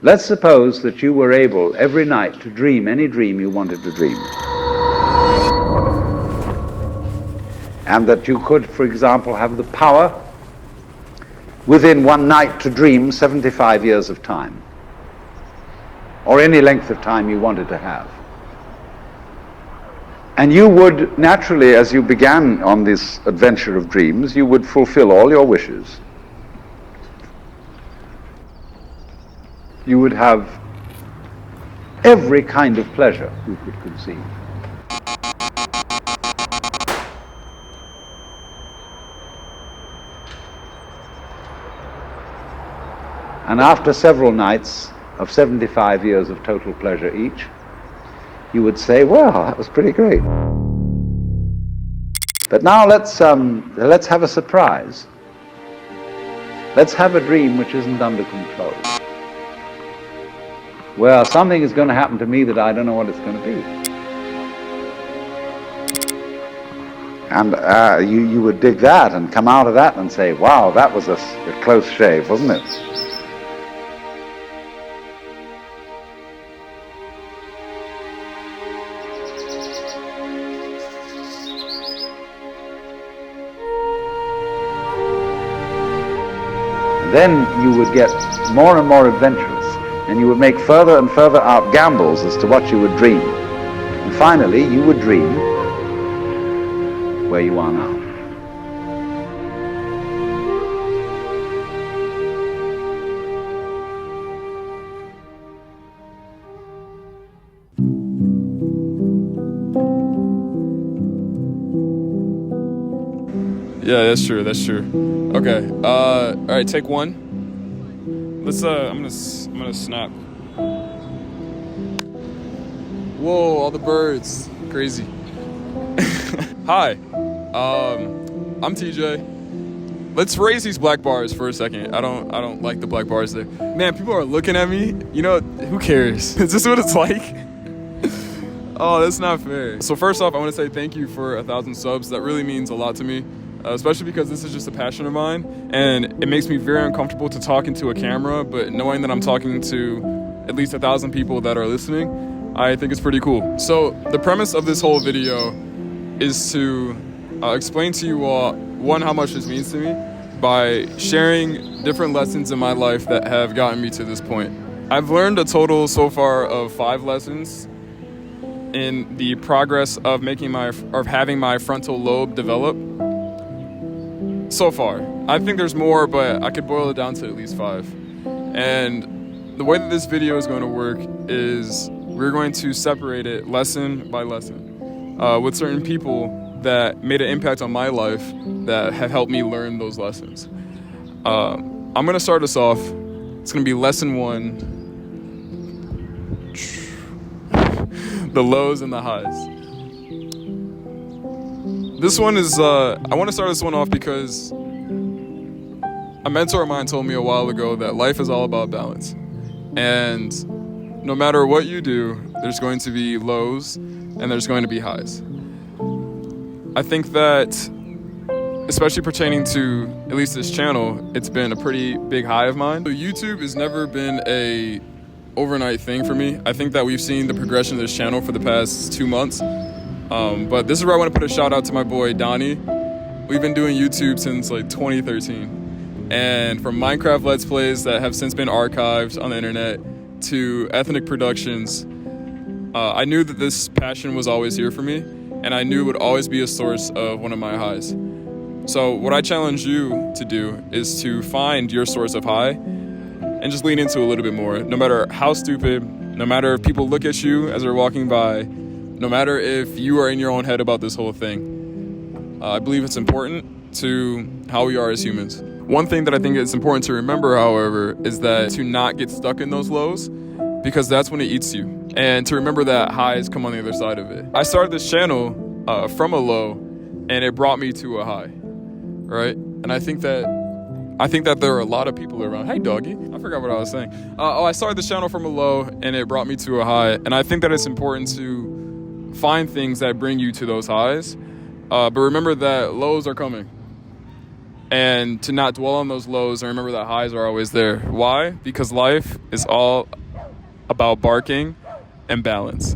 Let's suppose that you were able every night to dream any dream you wanted to dream. And that you could, for example, have the power within one night to dream 75 years of time, or any length of time you wanted to have. And you would naturally, as you began on this adventure of dreams, you would fulfill all your wishes. You would have every kind of pleasure you could conceive. And after several nights of 75 years of total pleasure each, you would say, well, that was pretty great. But now let's have a surprise. Let's have a dream which isn't under control. Well, something is going to happen to me that I don't know what it's going to be. And you would dig that and come out of that and say, wow, that was a close shave, wasn't it? Then you would get more and more adventurous, and you would make further and further out gambles as to what you would dream. And finally, you would dream where you are now. Yeah, that's true. That's true. Okay. All right. Take one. Let's. I'm gonna snap. Whoa! All the birds. Crazy. Hi. I'm TJ. Let's raise these black bars for a second. I don't like the black bars there. Man, people are looking at me. You know, who cares? Is this what it's like? Oh, that's not fair. So first off, I want to say thank you for 1,000 subs. That really means a lot to me. Especially because this is just a passion of mine, and it makes me very uncomfortable to talk into a camera, but knowing that I'm talking to at least 1,000 people that are listening, I think it's pretty cool. So the premise of this whole video is to explain to you all, one, how much this means to me by sharing different lessons in my life that have gotten me to this point. I've learned a total so far of 5 lessons in the progress of having my frontal lobe develop. So far. I think there's more, but I could boil it down to at least 5. And the way that this video is going to work is we're going to separate it lesson by lesson with certain people that made an impact on my life that have helped me learn those lessons. I'm going to start us off. It's going to be lesson 1, the lows and the highs. This one is, I want to start this one off because a mentor of mine told me a while ago that life is all about balance. And no matter what you do, there's going to be lows and there's going to be highs. I think that, especially pertaining to at least this channel, it's been a pretty big high of mine. So YouTube has never been a overnight thing for me. I think that we've seen the progression of this channel for the past 2 months. But this is where I want to put a shout out to my boy Donnie. We've been doing YouTube since like 2013. And from Minecraft Let's Plays that have since been archived on the internet to ethnic productions, I knew that this passion was always here for me, and I knew it would always be a source of one of my highs. So what I challenge you to do is to find your source of high and just lean into it a little bit more. No matter how stupid, no matter if people look at you as they're walking by, no matter if you are in your own head about this whole thing, I believe it's important to how we are as humans. One thing that I think is important to remember, however, is that to not get stuck in those lows, because that's when it eats you. And to remember that highs come on the other side of it. I started this channel from a low, and it brought me to a high, right? And I think that there are a lot of people around. Hey, doggy. I forgot what I was saying. I started this channel from a low, and it brought me to a high. And I think that it's important to find things that bring you to those highs. But remember that lows are coming. and to not dwell on those lows and remember that highs are always there. Why? Because life is all about barking and balance.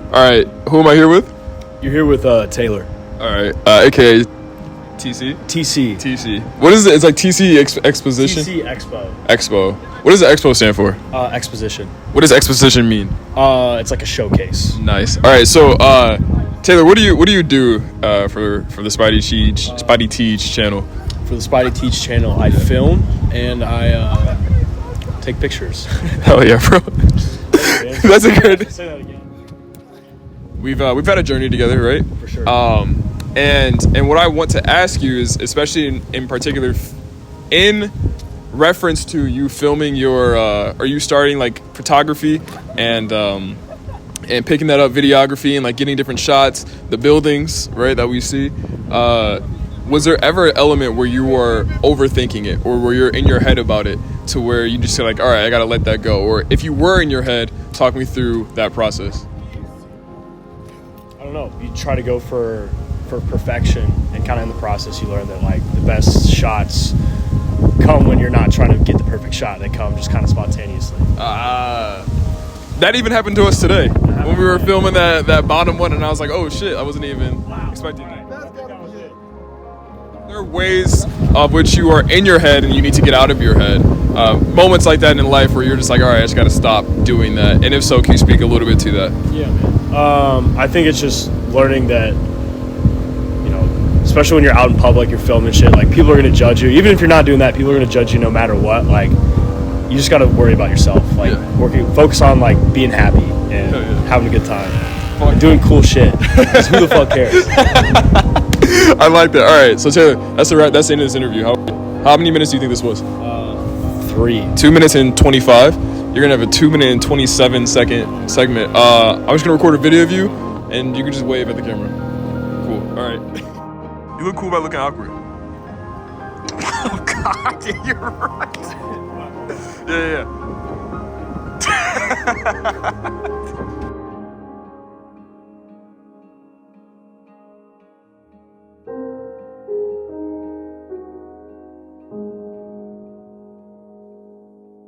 All right, who am I here with? You're here with Taylor. All right, aka TC. TC. What is it? It's like TC Exposition. TC Expo. Expo. What does the Expo stand for? Exposition. What does exposition mean? It's like a showcase. Nice. All right, so Taylor, what do you do for the Spidey Teej channel? For the Spidey Teej channel, I film and I take pictures. Hell yeah, bro. That's a good. Say that again. We've had a journey together, right? For sure. And what I want to ask you is, especially in particular, in reference to you filming your, are you starting like photography and picking that up, videography, and like getting different shots, the buildings, right, that we see. Was there ever an element where you were overthinking it, or where you're in your head about it, to where you just say like, all right, I gotta let that go? Or if you were in your head, talk me through that process. I don't know. You try to go for perfection, and kind of in the process you learn that like the best shots come when you're not trying to get the perfect shot. They come just kind of spontaneously. That even happened to us today when we were filming that bottom one, and I was like, oh shit, I wasn't even expecting that. There are ways of which you are in your head and you need to get out of your head. Moments like that in life where you're just like, all right, I just got to stop doing that. And if so, can you speak a little bit to that? Yeah, man. I think it's just learning that, you know, especially when you're out in public, you're filming shit, like people are going to judge you. Even if you're not doing that, people are going to judge you no matter what. Like, you just got to worry about yourself. Like, focus on like being happy and having a good time. And doing cool shit. Because who the fuck cares? I like that. All right, so Taylor, that's the end of this interview. How many minutes do you think this was? 3. 2 minutes and 25. You're gonna have a 2 minute and 27-second segment. I'm just gonna record a video of you, and you can just wave at the camera. Cool. All right. You look cool by looking awkward. Oh God, yeah, you're right. Yeah.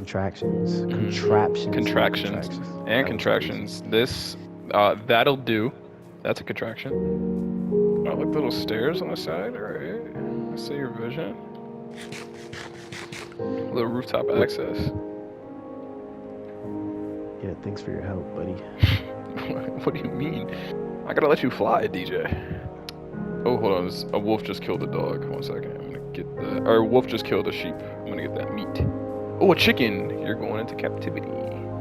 Contractions. This, that'll do. That's a contraction. Oh, like little stairs on the side. All right. I see your vision. Little rooftop access. Yeah, thanks for your help, buddy. What do you mean? I gotta let you fly, DJ. Oh, hold on. A wolf just killed a dog. 1 second. I'm gonna get that. Or a wolf just killed a sheep. I'm gonna get that meat. Oh, a chicken. You're going into captivity.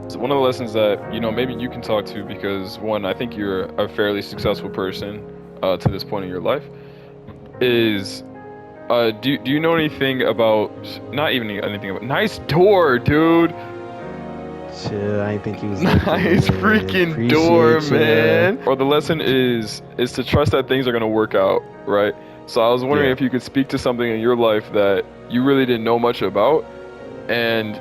So one of the lessons that, you know, maybe you can talk to, because one, I think you're a fairly successful person to this point in your life, is do you know anything about, not even anything about, nice door, dude. Chill, I didn't think he was nice freaking door, man. Or the lesson is to trust that things are gonna work out, right? So I was wondering if you could speak to something in your life that you really didn't know much about, and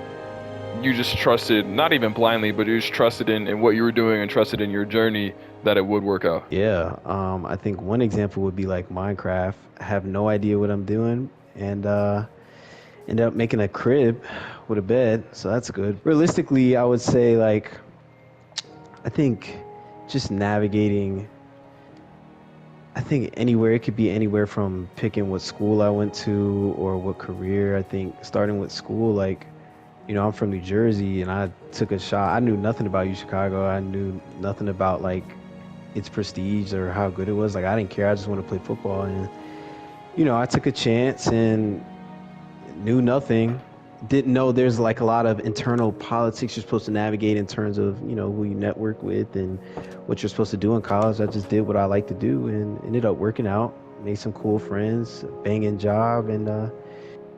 you just trusted, not even blindly, but you just trusted in what you were doing and trusted in your journey that it would work out. Yeah, I think one example would be like Minecraft. I have no idea what I'm doing, and ended up making a crib with a bed, so that's good. Realistically, I would say like, I think just navigating, I think anywhere, it could be anywhere from picking what school I went to or what career. I think starting with school, like, you know, I'm from New Jersey and I took a shot. I knew nothing about U Chicago. I knew nothing about like its prestige or how good it was. Like, I didn't care. I just wanted to play football. And, you know, I took a chance and knew nothing. Didn't know there's like a lot of internal politics you're supposed to navigate in terms of, you know, who you network with and what you're supposed to do in college. I just did what I like to do and ended up working out, made some cool friends, banging job, and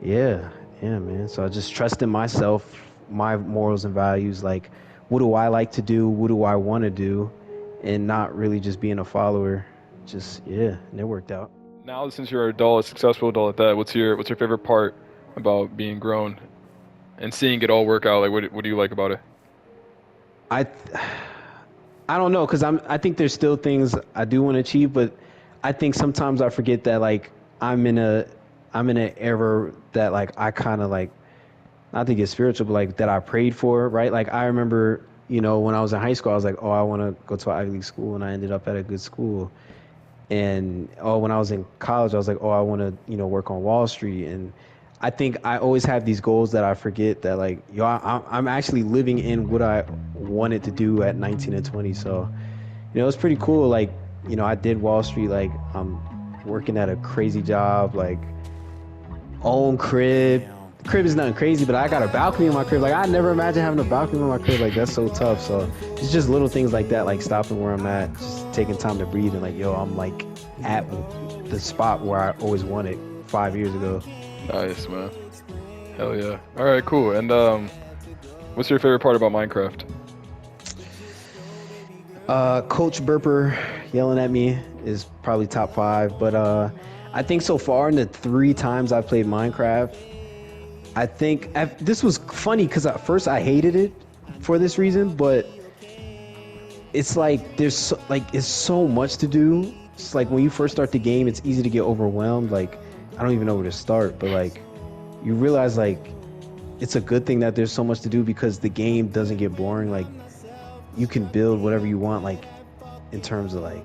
yeah, man. So I just trusted myself, my morals and values, like, what do I like to do? What do I want to do? And not really just being a follower. Just, and it worked out. Now, since you're an adult, a successful adult at that, what's your favorite part about being grown and seeing it all work out? Like, what do you like about it? I don't know, because I think there's still things I do want to achieve, but I think sometimes I forget that like I'm in an era that like I kind of like, not to get spiritual, but like that I prayed for, right? Like I remember, when I was in high school, I was like, oh, I want to go to an Ivy League school, and I ended up at a good school. And when I was in college, I was like, oh, I want to, work on Wall Street. And I think I always have these goals that I forget that like, I'm actually living in what I wanted to do at 19 and 20. So, it's pretty cool. Like, I did Wall Street. Like, I'm working at a crazy job, like own crib. Crib is nothing crazy, but I got a balcony in my crib. Like, I never imagined having a balcony in my crib. Like, that's so tough. So it's just little things like that, like stopping where I'm at, just taking time to breathe, and like, yo, I'm like at the spot where I always wanted 5 years ago. Nice, man. Hell yeah. All right, cool. And what's your favorite part about Minecraft? Coach Burper yelling at me is probably top 5, but I think so far in the 3 times I've played Minecraft, I think this was funny because at first I hated it for this reason, but it's like it's so much to do. It's like when you first start the game, it's easy to get overwhelmed. Like, I don't even know where to start, but like you realize like it's a good thing that there's so much to do because the game doesn't get boring. Like, you can build whatever you want, like in terms of like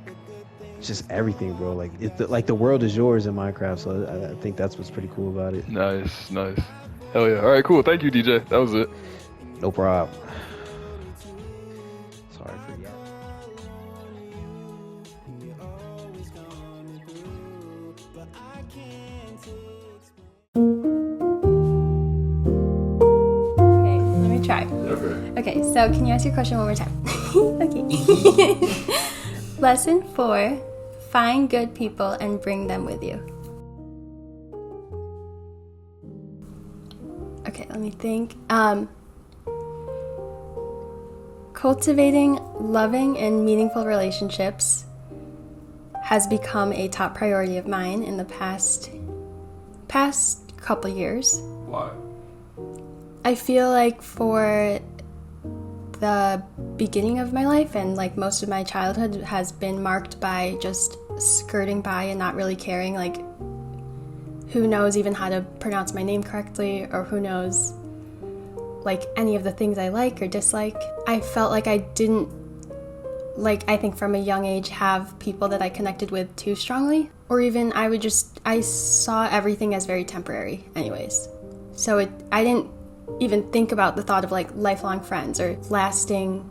just everything, bro. Like the world is yours in Minecraft, so I think that's what's pretty cool about it. Nice. Hell yeah. All right, cool. Thank you, DJ. That was it. No problem. Sorry for you. Okay, let me try. Okay, so can you ask your question one more time? Okay. Lesson 4, find good people and bring them with you. Okay, let me think. Cultivating loving and meaningful relationships has become a top priority of mine in the past couple years. Why? I feel like for the beginning of my life and like most of my childhood has been marked by just skirting by and not really caring, like who knows even how to pronounce my name correctly, or who knows like any of the things I like or dislike. I felt like I didn't, like I think from a young age, have people that I connected with too strongly, or even I saw everything as very temporary anyways. So I didn't even think about the thought of like lifelong friends or lasting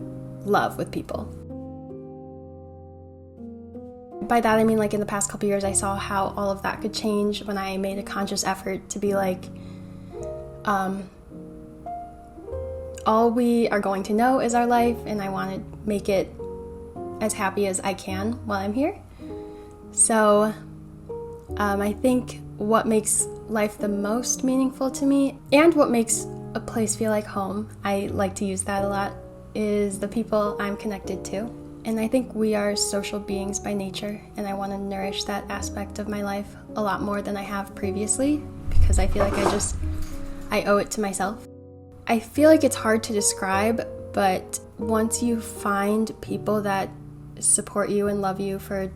love with people. By that I mean like in the past couple years I saw how all of that could change when I made a conscious effort to be like, all we are going to know is our life, and I want to make it as happy as I can while I'm here. So I think what makes life the most meaningful to me, and what makes a place feel like home, I like to use that a lot, is the people I'm connected to. And I think we are social beings by nature, and I want to nourish that aspect of my life a lot more than I have previously, because I feel like I owe it to myself. I feel like it's hard to describe, but once you find people that support you and love you for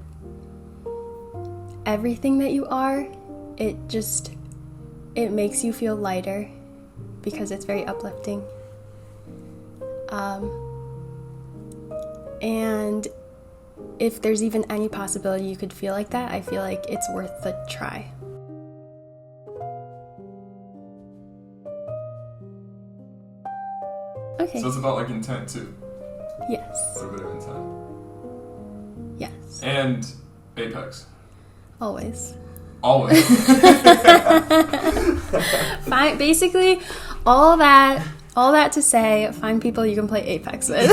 everything that you are, it makes you feel lighter because it's very uplifting. And if there's even any possibility you could feel like that, I feel like it's worth the try. Okay. So it's about like intent too. Yes. A bit of intent. Yes. And Apex. Always. Always. Fine. Basically, all that to say, find people you can play Apex with.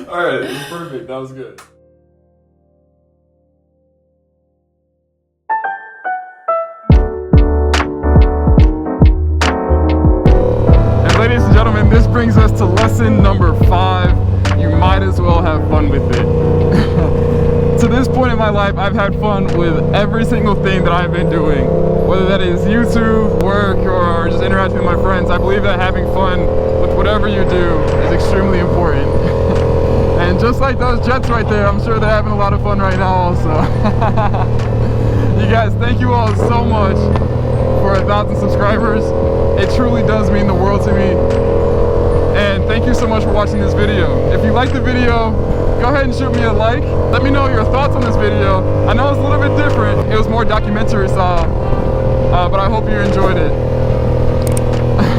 All right, perfect. That was good. And ladies and gentlemen, this brings us to lesson number 5. You might as well have fun with it. To this point in my life, I've had fun with every single thing that I've been doing. Whether that is YouTube, work, or just interacting with my friends, I believe that having fun with whatever you do is extremely important. And And just like those jets right there, I'm sure they're having a lot of fun right now also. You guys, thank you all so much for 1,000 subscribers. It truly does mean the world to me. And thank you so much for watching this video. If you liked the video, go ahead and shoot me a like. Let me know your thoughts on this video. I know it's a little bit different. It was more documentary style, but I hope you enjoyed it.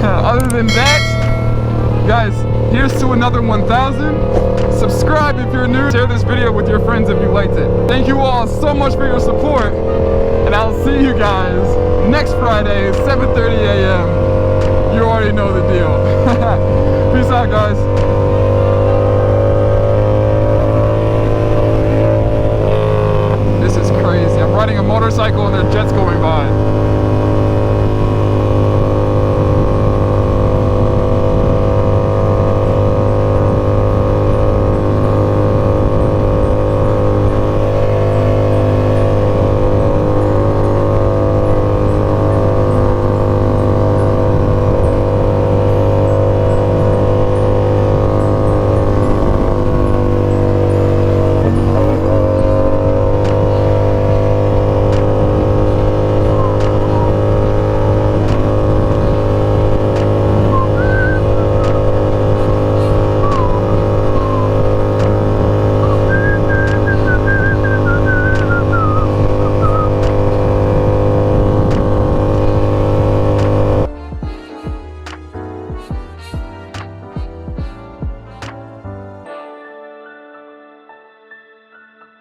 Other than that, guys, here's to another 1,000. Subscribe if you're new. Share this video with your friends if you liked it. Thank you all so much for your support, and I'll see you guys next Friday, 7:30 a.m. You already know the deal. Peace out, guys. This is crazy. I'm riding a motorcycle and there are jets going by.